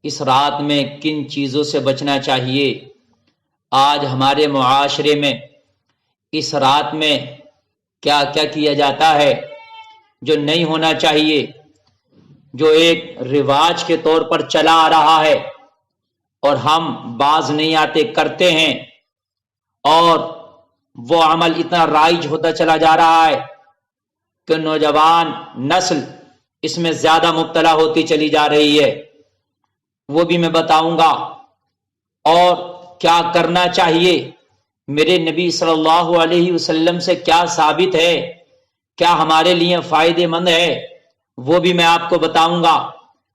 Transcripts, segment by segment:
اس رات میں کن چیزوں سے بچنا چاہیے۔ آج ہمارے معاشرے میں اس رات میں کیا کیا کیا جاتا ہے جو نہیں ہونا چاہیے، جو ایک رواج کے طور پر چلا آ رہا ہے اور ہم باز نہیں آتے کرتے ہیں، اور وہ عمل اتنا رائج ہوتا چلا جا رہا ہے کہ نوجوان نسل اس میں زیادہ مبتلا ہوتی چلی جا رہی ہے۔ وہ بھی میں بتاؤں گا، اور کیا کرنا چاہیے، میرے نبی صلی اللہ علیہ وسلم سے کیا ثابت ہے، کیا ہمارے لیے فائدے مند ہے، وہ بھی میں آپ کو بتاؤں گا۔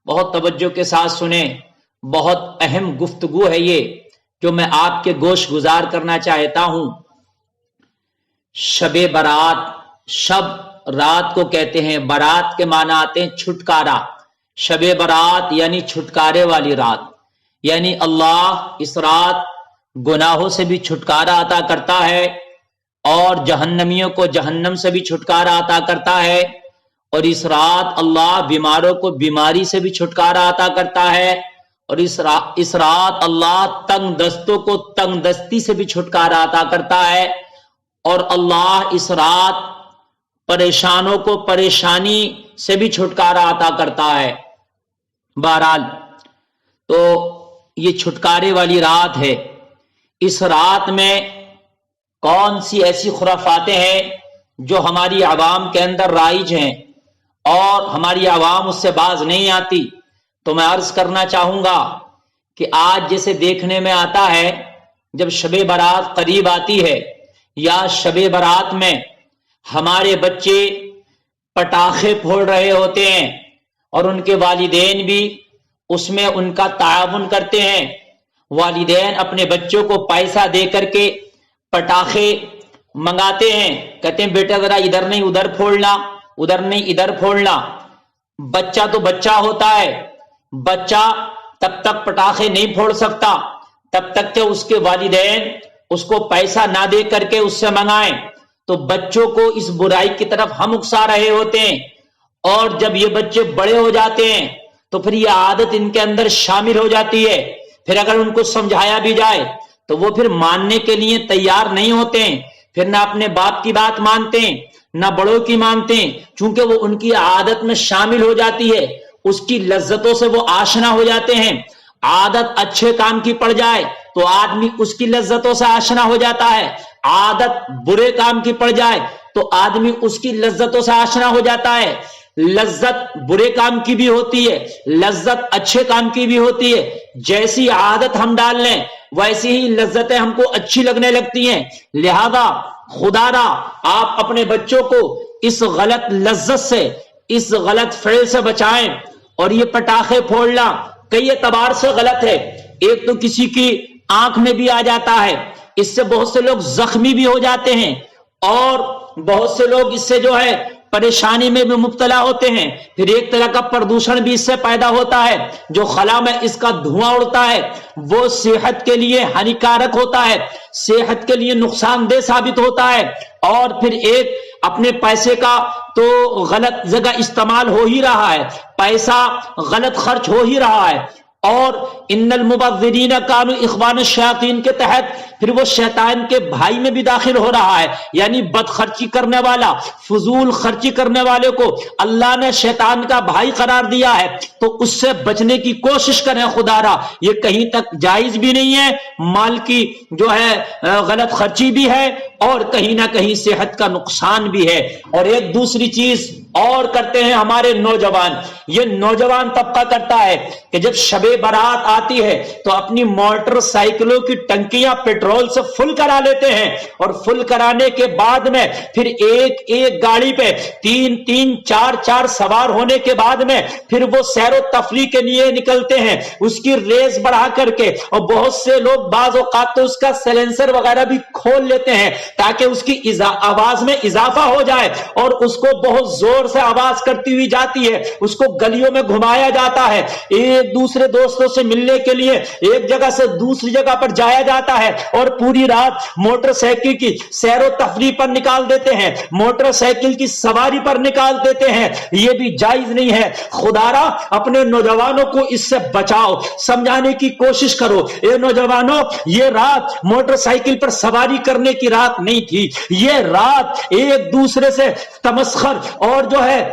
بہت توجہ کے ساتھ سنیں، بہت اہم گفتگو ہے یہ جو میں آپ کے گوش گزار کرنا چاہتا ہوں۔ شب برات، شب رات کو کہتے ہیں، برات کے معنی آتے ہیں چھٹکارا۔ شب برات یعنی چھٹکارے والی رات، یعنی اللہ اس رات گناہوں سے بھی چھٹکارا عطا کرتا ہے، اور جہنمیوں کو جہنم سے بھی چھٹکارا عطا کرتا ہے، اور اس رات اللہ بیماروں کو بیماری سے بھی چھٹکارا عطا کرتا ہے، اور اس رات اللہ تنگ دستوں کو تنگ دستی سے بھی چھٹکارا عطا کرتا ہے، اور اللہ اس رات پریشانوں کو پریشانی سے بھی چھٹکارا عطا کرتا ہے۔ بہرحال تو یہ چھٹکارے والی رات ہے۔ اس رات میں کون سی ایسی خرافاتیں ہیں جو ہماری عوام کے اندر رائج ہیں اور ہماری عوام اس سے باز نہیں آتی، تو میں عرض کرنا چاہوں گا کہ آج جیسے دیکھنے میں آتا ہے، جب شب برات قریب آتی ہے یا شب برات میں ہمارے بچے پٹاخے پھوڑ رہے ہوتے ہیں اور ان کے والدین بھی اس میں ان کا تعاون کرتے ہیں، والدین اپنے بچوں کو پیسہ دے کر کے پٹاخے منگاتے ہیں، کہتے ہیں بیٹا ذرا ادھر نہیں ادھر پھوڑنا، ادھر نہیں ادھر پھوڑنا۔ بچہ تو بچہ ہوتا ہے، بچہ تب تک پٹاخے نہیں پھوڑ سکتا تب تک کہ اس کے والدین اس کو پیسہ نہ دے کر کے اس سے منگائیں۔ تو بچوں کو اس برائی کی طرف ہم اکسا رہے ہوتے ہیں، اور جب یہ بچے بڑے ہو جاتے ہیں تو پھر یہ عادت ان کے اندر شامل ہو جاتی ہے۔ پھر اگر ان کو سمجھایا بھی جائے تو وہ پھر ماننے کے لیے تیار نہیں ہوتے ہیں، پھر نہ اپنے باپ کی بات مانتے ہیں نہ بڑوں کی مانتے ہیں، چونکہ وہ ان کی عادت میں شامل ہو جاتی ہے، اس کی لذتوں سے وہ آشنا ہو جاتے ہیں۔ عادت اچھے کام کی پڑ جائے تو آدمی اس کی لذتوں سے آشنا ہو جاتا ہے، عادت برے کام کی پڑ جائے تو آدمی اس کی لذتوں سے آشنا ہو جاتا ہے۔ لذت برے کام کی بھی ہوتی ہے، لذت اچھے کام کی بھی ہوتی ہے۔ جیسی عادت ہم ڈال لیں ویسی ہی لذتیں ہم کو اچھی لگنے لگتی ہیں۔ لہذا خدا را آپ اپنے بچوں کو اس غلط لذت سے، اس غلط فعل سے بچائیں۔ اور یہ پٹاخے پھوڑنا کئی اعتبار سے غلط ہے۔ ایک تو کسی کی آنکھ میں بھی آ جاتا ہے، اس سے بہت سے لوگ زخمی بھی ہو جاتے ہیں، اور بہت سے لوگ اس سے جو ہے پریشانی میں بھی مبتلا ہوتے ہیں۔ پھر ایک طرح کا پردوشن بھی اس سے پیدا ہوتا ہے، جو خلا میں اس کا دھواں اڑتا ہے وہ صحت کے لیے ہانیکارک ہوتا ہے، صحت کے لیے نقصان دہ ثابت ہوتا ہے، اور پھر ایک اپنے پیسے کا تو غلط جگہ استعمال ہو ہی رہا ہے، پیسہ غلط خرچ ہو ہی رہا ہے، اور ان المبذرین کانوا اخوان الشیاطین کے تحت پھر وہ شیطان کے بھائی میں بھی داخل ہو رہا ہے۔ یعنی بد خرچی کرنے والا، فضول خرچی کرنے والے کو اللہ نے شیطان کا بھائی قرار دیا ہے، تو اس سے بچنے کی کوشش کریں۔ خدا را یہ کہیں تک جائز بھی نہیں ہے، مال کی جو ہے غلط خرچی بھی ہے، اور کہیں نہ کہیں صحت کا نقصان بھی ہے۔ اور ایک دوسری چیز اور کرتے ہیں ہمارے نوجوان، یہ نوجوان طبقہ کرتا ہے کہ جب شب برات آتی ہے تو اپنی موٹر سائیکلوں کی ٹنکیاں پیٹرول سے فل کرا لیتے ہیں، اور فل کرانے کے بعد میں پھر ایک ایک گاڑی پہ تین تین چار چار سوار ہونے کے بعد میں پھر وہ سیر و تفریح کے لیے نکلتے ہیں، اس کی ریس بڑھا کر کے، اور بہت سے لوگ بعض اوقات تو اس کا سیلنسر وغیرہ بھی کھول لیتے ہیں تاکہ اس کی آواز میں اضافہ ہو جائے اور اس کو بہت زور سے آواز کرتی ہوئی جاتی ہے، اس کو گلیوں میں گھمایا جاتا ہے، ایک دوسرے دوستوں سے ملنے کے لیے ایک جگہ سے دوسری جگہ پر جایا جاتا ہے، اور پوری رات موٹر سائیکل کی سیر و تفریح پر نکال دیتے ہیں، موٹر سائیکل کی سواری پر نکال دیتے ہیں، یہ بھی جائز نہیں ہے۔ خدا را اپنے نوجوانوں کو اس سے بچاؤ، سمجھانے کی کوشش کرو، اے نوجوانوں یہ رات موٹر سائیکل پر سواری کرنے کی رات نہیں تھی، یہ رات ایک دوسرے سے تمسخر اور جو ہے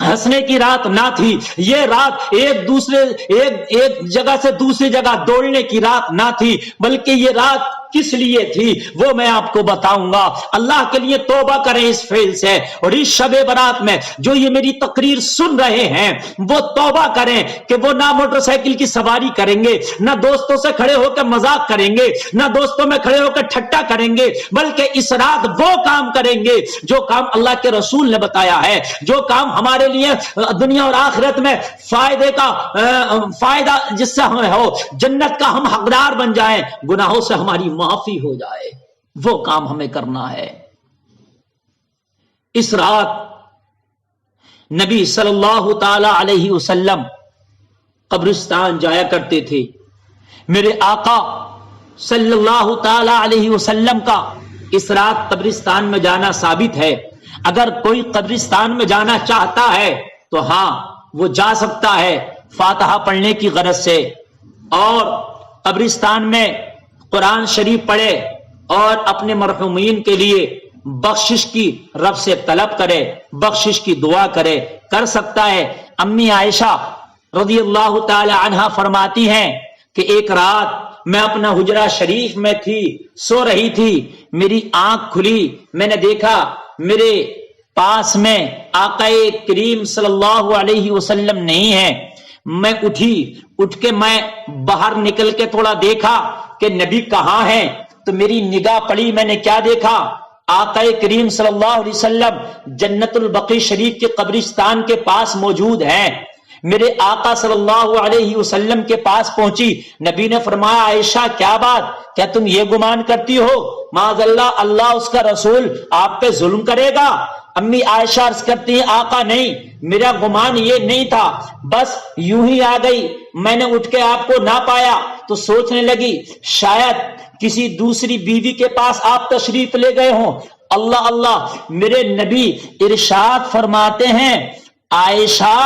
ہنسنے کی رات نہ تھی، یہ رات ایک جگہ سے دوسری جگہ دوڑنے کی رات نہ تھی، بلکہ یہ رات کس لیے تھی وہ میں آپ کو بتاؤں گا۔ اللہ کے لیے توبہ کریں اس فعل سے، اور اس شب برات میں جو یہ میری تقریر سن رہے ہیں وہ توبہ کریں کہ وہ نہ موٹر سائیکل کی سواری کریں گے، نہ دوستوں سے کھڑے ہو کے مذاق کریں گے، نہ دوستوں میں کھڑے ہو کے ٹھٹا کریں گے، بلکہ اس رات وہ کام کریں گے جو کام اللہ کے رسول نے بتایا ہے، جو کام ہمارے لیے دنیا اور آخرت میں فائدہ جس سے ہمیں ہو، جنت کا ہم حقدار بن جائیں، گناہوں سے ہماری معافی ہو جائے، وہ کام ہمیں کرنا ہے۔ اس رات نبی صلی اللہ تعالی علیہ وسلم قبرستان جایا کرتے تھے۔ میرے آقا صلی اللہ تعالی علیہ وسلم کا اس رات قبرستان میں جانا ثابت ہے۔ اگر کوئی قبرستان میں جانا چاہتا ہے تو ہاں وہ جا سکتا ہے فاتحہ پڑھنے کی غرض سے، اور قبرستان میں قرآن شریف پڑھے اور اپنے مرحومین کے لیے بخشش کی رب سے طلب کرے، بخشش کی دعا کرے، کر سکتا ہے۔ امی عائشہ رضی اللہ تعالی عنہا فرماتی ہیں کہ ایک رات میں اپنا حجرہ شریف میں تھی، سو رہی تھی، میری آنکھ کھلی، میں نے دیکھا میرے پاس میں آقا کریم صلی اللہ علیہ وسلم نہیں ہے۔ میں اٹھ کے میں باہر نکل کے تھوڑا دیکھا کہ نبی کہاں ہیں، تو میری نگاہ پڑی، میں نے کیا دیکھا، آقا کریم صلی اللہ علیہ وسلم جنت البقیع شریف کے قبرستان کے پاس موجود ہیں۔ میرے آقا صلی اللہ علیہ وسلم کے پاس پہنچی، نبی نے فرمایا عائشہ کیا بات، کیا تم یہ گمان کرتی ہو معاذ اللہ اللہ اس کا رسول آپ پہ ظلم کرے گا؟ امی عائشہ عرض کرتی ہیں آقا نہیں، میرا گمان یہ نہیں تھا، بس یوں ہی آ گئی، میں نے اٹھ کے آپ کو نہ پایا تو سوچنے لگی شاید کسی دوسری بیوی کے پاس آپ تشریف لے گئے ہوں۔ اللہ اللہ، میرے نبی ارشاد فرماتے ہیں عائشہ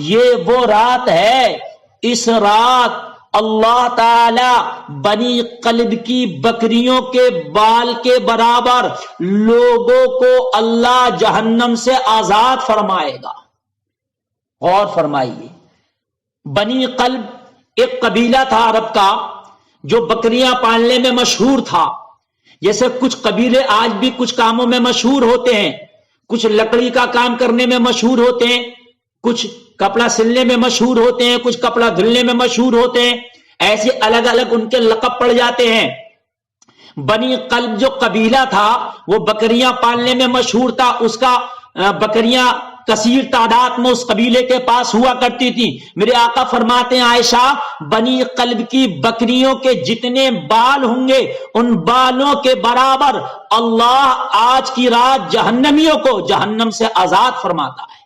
یہ وہ رات ہے، اس رات اللہ تعالی بنی قلب کی بکریوں کے بال کے برابر لوگوں کو اللہ جہنم سے آزاد فرمائے گا۔ غور فرمائیے، بنی قلب ایک قبیلہ تھا عرب کا جو بکریاں پالنے میں مشہور تھا۔ جیسے کچھ قبیلے آج بھی کچھ کاموں میں مشہور ہوتے ہیں، کچھ لکڑی کا کام کرنے میں مشہور ہوتے ہیں، کچھ کپڑا سلنے میں مشہور ہوتے ہیں، کچھ کپڑا دھلنے میں مشہور ہوتے ہیں، ایسے الگ الگ ان کے لقب پڑ جاتے ہیں۔ بنی قلب جو قبیلہ تھا وہ بکریاں پالنے میں مشہور تھا، اس کا بکریاں کثیر تعداد میں اس قبیلے کے پاس ہوا کرتی تھی۔ میرے آقا فرماتے ہیں عائشہ بنی قلب کی بکریوں کے جتنے بال ہوں گے ان بالوں کے برابر اللہ آج کی رات جہنمیوں کو جہنم سے آزاد فرماتا ہے۔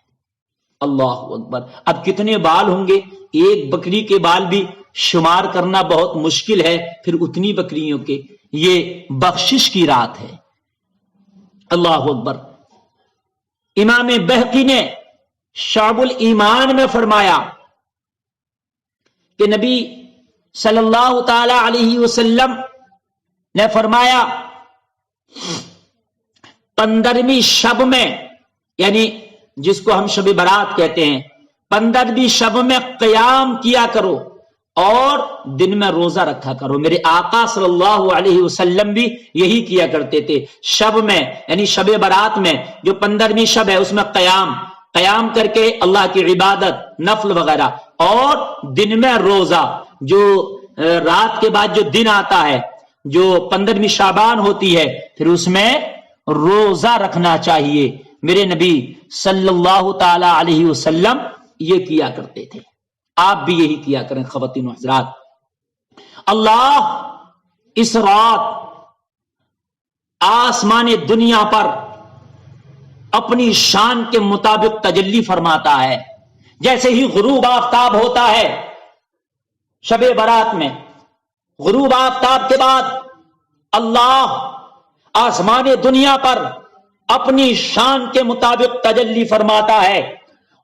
اللہ اکبر۔ اب کتنے بال ہوں گے؟ ایک بکری کے بال بھی شمار کرنا بہت مشکل ہے، پھر اتنی بکریوں کے۔ یہ بخشش کی رات ہے۔ اللہ اکبر۔ امام بہقی نے شعب الایمان میں فرمایا کہ نبی صلی اللہ تعالی علیہ وسلم نے فرمایا 15ویں شب میں، یعنی جس کو ہم شب برات کہتے ہیں، 15ویں شب میں قیام کیا کرو اور دن میں روزہ رکھا کرو۔ میرے آقا صلی اللہ علیہ وسلم بھی یہی کیا کرتے تھے۔ شب میں یعنی شب برات میں جو 15ویں شب ہے اس میں قیام کر کے اللہ کی عبادت نفل وغیرہ، اور دن میں روزہ۔ جو رات کے بعد جو دن آتا ہے جو 15ویں شعبان ہوتی ہے پھر اس میں روزہ رکھنا چاہیے۔ میرے نبی صلی اللہ تعالی علیہ وسلم یہ کیا کرتے تھے، آپ بھی یہی کیا کریں خواتین و حضرات۔ اللہ اس رات آسمان دنیا پر اپنی شان کے مطابق تجلی فرماتا ہے. جیسے ہی غروب آفتاب ہوتا ہے شب برات میں، غروب آفتاب کے بعد اللہ آسمان دنیا پر اپنی شان کے مطابق تجلی فرماتا ہے،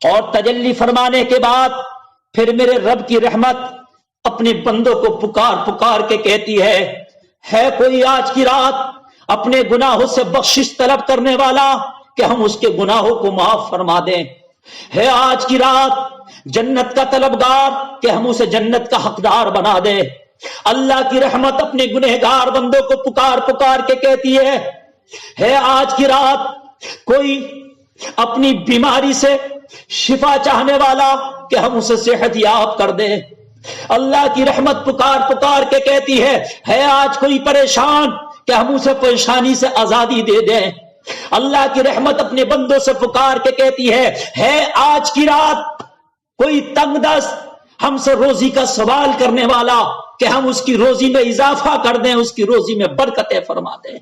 اور تجلی فرمانے کے بعد پھر میرے رب کی رحمت اپنے بندوں کو پکار پکار کے کہتی ہے کوئی آج کی رات اپنے گناہوں سے بخشش طلب کرنے والا کہ ہم اس کے گناہوں کو معاف فرما دیں؟ ہے آج کی رات جنت کا طلبگار کہ ہم اسے جنت کا حقدار بنا دیں؟ اللہ کی رحمت اپنے گنہگار بندوں کو پکار پکار کے کہتی ہے آج کی رات کوئی اپنی بیماری سے شفا چاہنے والا کہ ہم اسے صحت یاب کر دیں؟ اللہ کی رحمت پکار پکار کے کہتی ہے آج کوئی پریشان کہ ہم اسے پریشانی سے آزادی دے دیں؟ اللہ کی رحمت اپنے بندوں سے پکار کے کہتی ہے آج کی رات کوئی تنگ دست ہم سے روزی کا سوال کرنے والا کہ ہم اس کی روزی میں اضافہ کر دیں، اس کی روزی میں برکتیں فرما دیں۔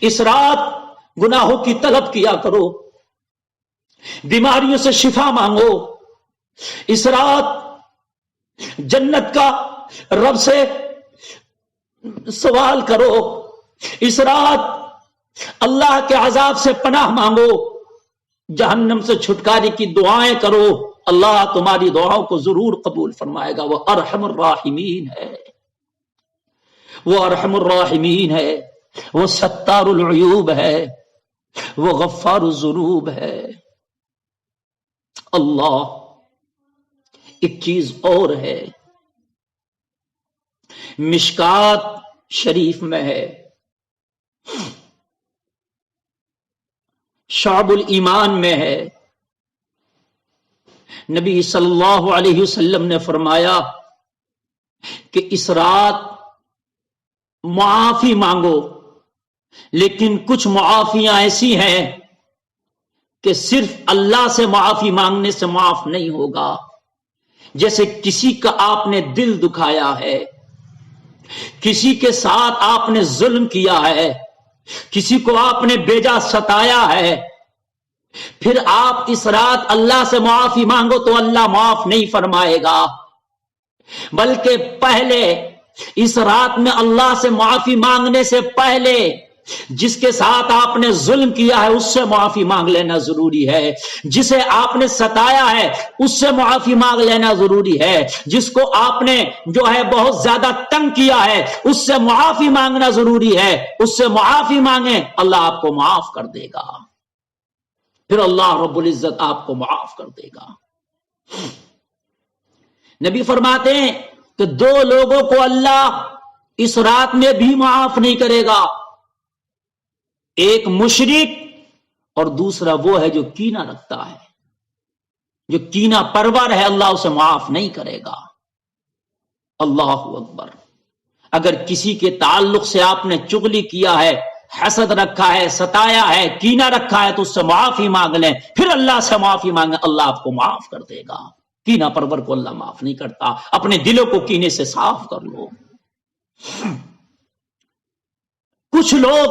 اس رات گناہوں کی طلب کیا کرو، بیماریوں سے شفا مانگو، اس رات جنت کا رب سے سوال کرو، اس رات اللہ کے عذاب سے پناہ مانگو، جہنم سے چھٹکارے کی دعائیں کرو، اللہ تمہاری دعاؤں کو ضرور قبول فرمائے گا۔ وہ ارحم الراحمین ہے، وہ ارحم الراحمین ہے، وہ ستار العیوب ہے، وہ غفار الذنوب ہے۔ اللہ ایک چیز اور ہے، مشکات شریف میں ہے، شعب الایمان میں ہے، نبی صلی اللہ علیہ وسلم نے فرمایا کہ اس رات معافی مانگو، لیکن کچھ معافیاں ایسی ہیں کہ صرف اللہ سے معافی مانگنے سے معاف نہیں ہوگا۔ جیسے کسی کا آپ نے دل دکھایا ہے، کسی کے ساتھ آپ نے ظلم کیا ہے، کسی کو آپ نے بیجا ستایا ہے، پھر آپ اس رات اللہ سے معافی مانگو تو اللہ معاف نہیں فرمائے گا، بلکہ پہلے اس رات میں اللہ سے معافی مانگنے سے پہلے جس کے ساتھ آپ نے ظلم کیا ہے اس سے معافی مانگ لینا ضروری ہے، جسے آپ نے ستایا ہے اس سے معافی مانگ لینا ضروری ہے، جس کو آپ نے جو ہے بہت زیادہ تنگ کیا ہے اس سے معافی مانگنا ضروری ہے، اس سے معافی مانگیں اللہ آپ کو معاف کر دے گا، پھر اللہ رب العزت آپ کو معاف کر دے گا۔ نبی فرماتے ہیں کہ دو لوگوں کو اللہ اس رات میں بھی معاف نہیں کرے گا، ایک مشرک اور دوسرا وہ ہے جو کینہ رکھتا ہے، جو کینہ پرور ہے، اللہ اسے معاف نہیں کرے گا۔ اللہ اکبر۔ اگر کسی کے تعلق سے آپ نے چغلی کیا ہے، حسد رکھا ہے، ستایا ہے، کینہ رکھا ہے تو اس سے معافی مانگ لیں، پھر اللہ سے معافی مانگیں، اللہ آپ کو معاف کر دے گا۔ کینہ پرور کو اللہ معاف نہیں کرتا، اپنے دلوں کو کینے سے صاف کر لو۔ کچھ لوگ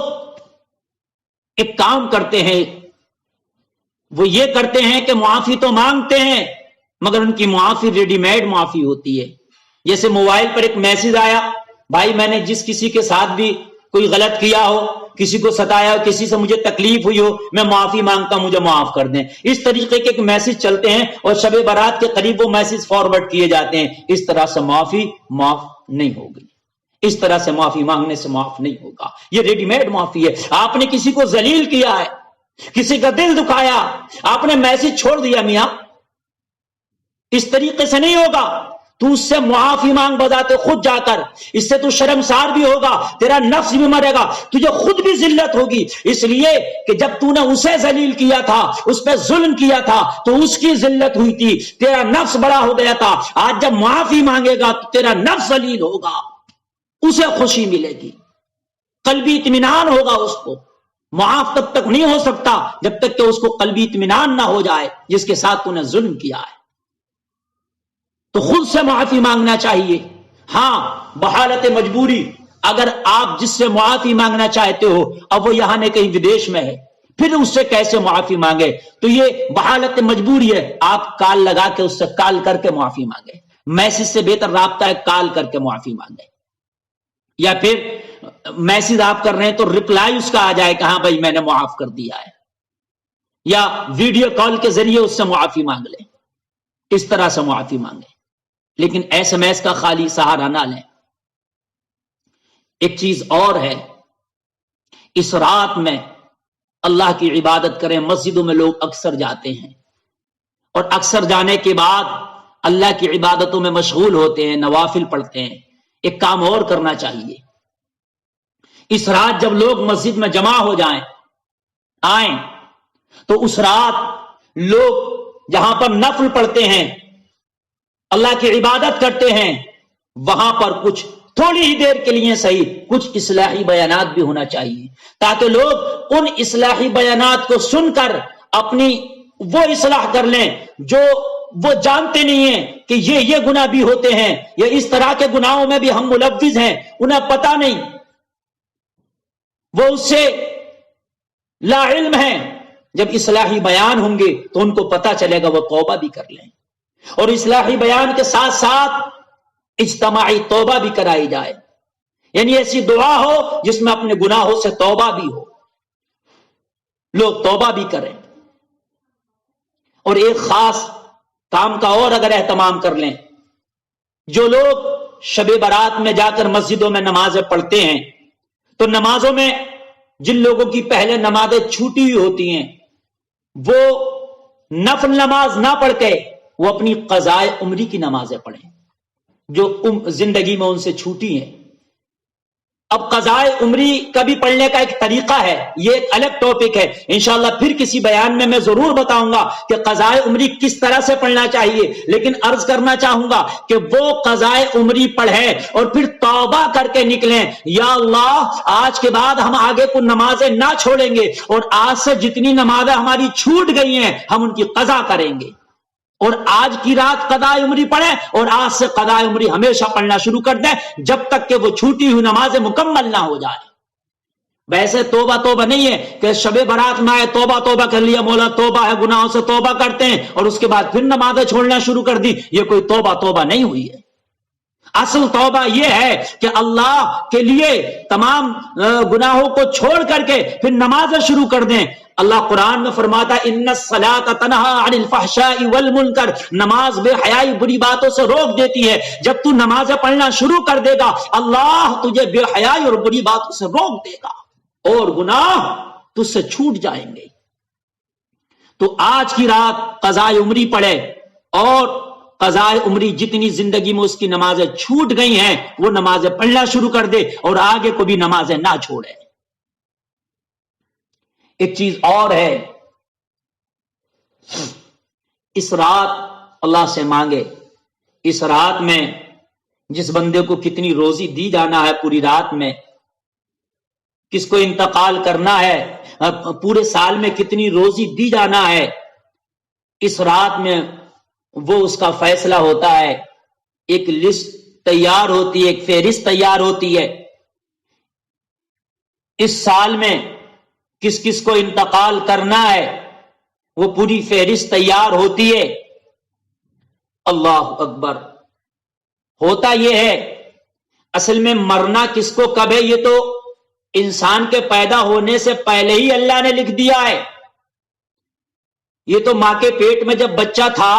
ایک کام کرتے ہیں، وہ یہ کرتے ہیں کہ معافی تو مانگتے ہیں مگر ان کی معافی ریڈی میڈ معافی ہوتی ہے۔ جیسے موبائل پر ایک میسج آیا، بھائی میں نے جس کسی کے ساتھ بھی کوئی غلط کیا ہو، کسی کو ستایا ہو، کسی سے مجھے تکلیف ہوئی ہو، میں معافی مانگتا ہوں، مجھے معاف کر دیں۔ اس طریقے کے میسج چلتے ہیں اور شب برات کے قریب وہ میسج فارورڈ کیے جاتے ہیں۔ اس طرح سے معافی معاف نہیں ہوگی، اس طرح سے معافی مانگنے سے معاف نہیں ہوگا، یہ ریڈی میڈ معافی ہے۔ آپ نے کسی کو ذلیل کیا ہے، کسی کا دل دکھایا، آپ نے میسج چھوڑ دیا، میاں اس طریقے سے نہیں ہوگا، تو اس سے معافی مانگ بذات خود جا کر، اس سے تو شرمسار بھی ہوگا، تیرا نفس بھی مرے گا، تجھے خود بھی ذلت ہوگی، اس لیے کہ جب تو نے اسے ذلیل کیا تھا، اس پہ ظلم کیا تھا تو اس کی ذلت ہوئی تھی، تیرا نفس بڑا ہو گیا تھا، آج جب معافی مانگے گا تو تیرا نفس ذلیل ہوگا، اسے خوشی ملے گی، قلبی اطمینان ہوگا اس کو۔ معاف تب تک نہیں ہو سکتا جب تک کہ اس کو قلبی اطمینان نہ ہو جائے جس کے ساتھ تو نے ظلم کیا ہے۔ تو خود سے معافی مانگنا چاہیے، ہاں بحالت مجبوری اگر آپ جس سے معافی مانگنا چاہتے ہو اب وہ یہاں نے کہیں ودیش میں ہے، پھر اس سے کیسے معافی مانگے؟ تو یہ بحالت مجبوری ہے، آپ کال لگا کے اس سے کال کر کے معافی مانگے، میسج سے بہتر رابطہ ہے کال کر کے معافی مانگے، یا پھر میسج آپ کر رہے ہیں تو ریپلائی اس کا آ جائے کہ ہاں بھائی میں نے معاف کر دیا ہے، یا ویڈیو کال کے ذریعے اس سے معافی مانگ لیں، اس طرح سے معافی مانگے، لیکن ایس ایم ایس کا خالی سہارا نہ لیں۔ ایک چیز اور ہے، اس رات میں اللہ کی عبادت کریں۔ مسجدوں میں لوگ اکثر جاتے ہیں اور اکثر جانے کے بعد اللہ کی عبادتوں میں مشغول ہوتے ہیں، نوافل پڑھتے ہیں۔ ایک کام اور کرنا چاہیے، اس رات جب لوگ مسجد میں جمع ہو جائیں آئیں تو اس رات لوگ جہاں پر نفل پڑھتے ہیں، اللہ کی عبادت کرتے ہیں، وہاں پر کچھ تھوڑی ہی دیر کے لیے صحیح کچھ اصلاحی بیانات بھی ہونا چاہیے، تاکہ لوگ ان اصلاحی بیانات کو سن کر اپنی وہ اصلاح کر لیں جو وہ جانتے نہیں ہیں کہ یہ گناہ بھی ہوتے ہیں، یا اس طرح کے گناہوں میں بھی ہم ملوث ہیں، انہیں پتہ نہیں، وہ اس سے لا علم ہیں۔ جب اصلاحی بیان ہوں گے تو ان کو پتہ چلے گا، وہ توبہ بھی کر لیں، اور اصلاحی بیان کے ساتھ ساتھ اجتماعی توبہ بھی کرائی جائے، یعنی ایسی دعا ہو جس میں اپنے گناہوں سے توبہ بھی ہو، لوگ توبہ بھی کریں۔ اور ایک خاص کام کا اور اگر اہتمام کر لیں، جو لوگ شب برات میں جا کر مسجدوں میں نمازیں پڑھتے ہیں تو نمازوں میں جن لوگوں کی پہلے نمازیں چھوٹی ہوئی ہوتی ہیں وہ نفل نماز نہ پڑھ کے وہ اپنی قضائے عمری کی نمازیں پڑھیں جو زندگی میں ان سے چھوٹی ہیں۔ اب قضائے عمری کا بھی پڑھنے کا ایک طریقہ ہے، یہ ایک الگ ٹاپک ہے، انشاءاللہ پھر کسی بیان میں میں ضرور بتاؤں گا کہ قضائے عمری کس طرح سے پڑھنا چاہیے، لیکن عرض کرنا چاہوں گا کہ وہ قضائے عمری پڑھیں اور پھر توبہ کر کے نکلیں، یا اللہ آج کے بعد ہم آگے کو نمازیں نہ چھوڑیں گے، اور آج سے جتنی نمازیں ہماری چھوٹ گئی ہیں ہم ان کی قضا کریں گے، اور آج کی رات قضائے عمری پڑھیں اور آج سے قضائے عمری ہمیشہ پڑھنا شروع کر دیں جب تک کہ وہ چھوٹی ہوئی نمازیں مکمل نہ ہو جائے۔ ویسے توبہ توبہ نہیں ہے کہ شب برات میں آئے توبہ توبہ کر لیا، مولا توبہ ہے، گناہوں سے توبہ کرتے ہیں، اور اس کے بعد پھر نمازیں چھوڑنا شروع کر دی، یہ کوئی توبہ توبہ نہیں ہوئی ہے۔ اصل توبہ یہ ہے کہ اللہ کے لیے تمام گناہوں کو چھوڑ کر کے پھر نمازیں شروع کر دیں۔ اللہ قرآن میں فرماتا ہے ان الصلاۃ تنہی عن الفحشاء والمنکر، نماز بے حیائی بری باتوں سے روک دیتی ہے۔ جب تو نمازیں پڑھنا شروع کر دے گا اللہ تجھے بے حیائی اور بری باتوں سے روک دے گا اور گناہ تجھ سے چھوٹ جائیں گے۔ تو آج کی رات قضائے عمری پڑھے اور قضائے عمری جتنی زندگی میں اس کی نمازیں چھوٹ گئی ہیں وہ نمازیں پڑھنا شروع کر دے اور آگے کو بھی نمازیں نہ چھوڑے۔ ایک چیز اور ہے، اس رات اللہ سے مانگے، اس رات میں جس بندے کو کتنی روزی دی جانا ہے پوری رات میں، کس کو انتقال کرنا ہے پورے سال میں کتنی روزی دی جانا ہے، اس رات میں وہ اس کا فیصلہ ہوتا ہے۔ ایک لسٹ تیار ہوتی ہے، ایک فہرست تیار ہوتی ہے، اس سال میں کس کس کو انتقال کرنا ہے وہ پوری فہرست تیار ہوتی ہے۔ اللہ اکبر۔ ہوتا یہ ہے اصل میں مرنا کس کو کب ہے یہ تو انسان کے پیدا ہونے سے پہلے ہی اللہ نے لکھ دیا ہے۔ یہ تو ماں کے پیٹ میں جب بچہ تھا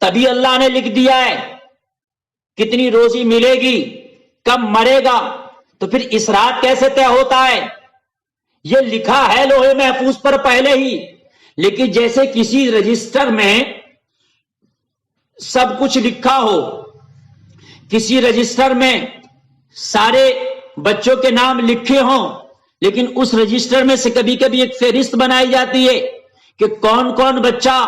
تبھی اللہ نے لکھ دیا ہے کتنی روزی ملے گی، کب مرے گا، تو پھر اس رات کیسے طے ہوتا ہے؟ یہ لکھا ہے لوہے محفوظ پر پہلے ہی، لیکن جیسے کسی رجسٹر میں سب کچھ لکھا ہو، کسی رجسٹر میں سارے بچوں کے نام لکھے ہوں، لیکن اس رجسٹر میں سے کبھی کبھی ایک فہرست بنائی جاتی ہے کہ کون کون بچہ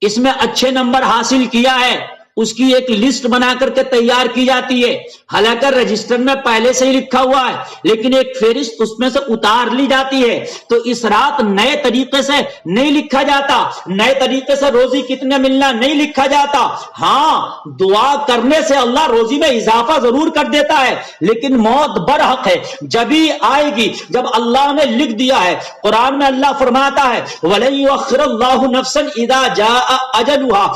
اس میں اچھے نمبر حاصل کیا ہے، اس کی ایک لسٹ بنا کر کے تیار کی جاتی ہے، حالانکہ رجسٹر میں پہلے سے ہی لکھا ہوا ہے، لیکن ایک فہرست اس میں سے اتار لی جاتی ہے۔ تو اس رات نئے طریقے سے نہیں لکھا جاتا، نئے طریقے سے روزی کتنے ملنا نہیں لکھا جاتا۔ ہاں دعا کرنے سے اللہ روزی میں اضافہ ضرور کر دیتا ہے، لیکن موت برحق ہے، جبھی آئے گی جب اللہ نے لکھ دیا ہے۔ قرآن میں اللہ فرماتا ہے وَلَن يُؤَخِّرَ اللَّهُ نَفْسًا إِذَا جَاءَ أَجَلُهَا،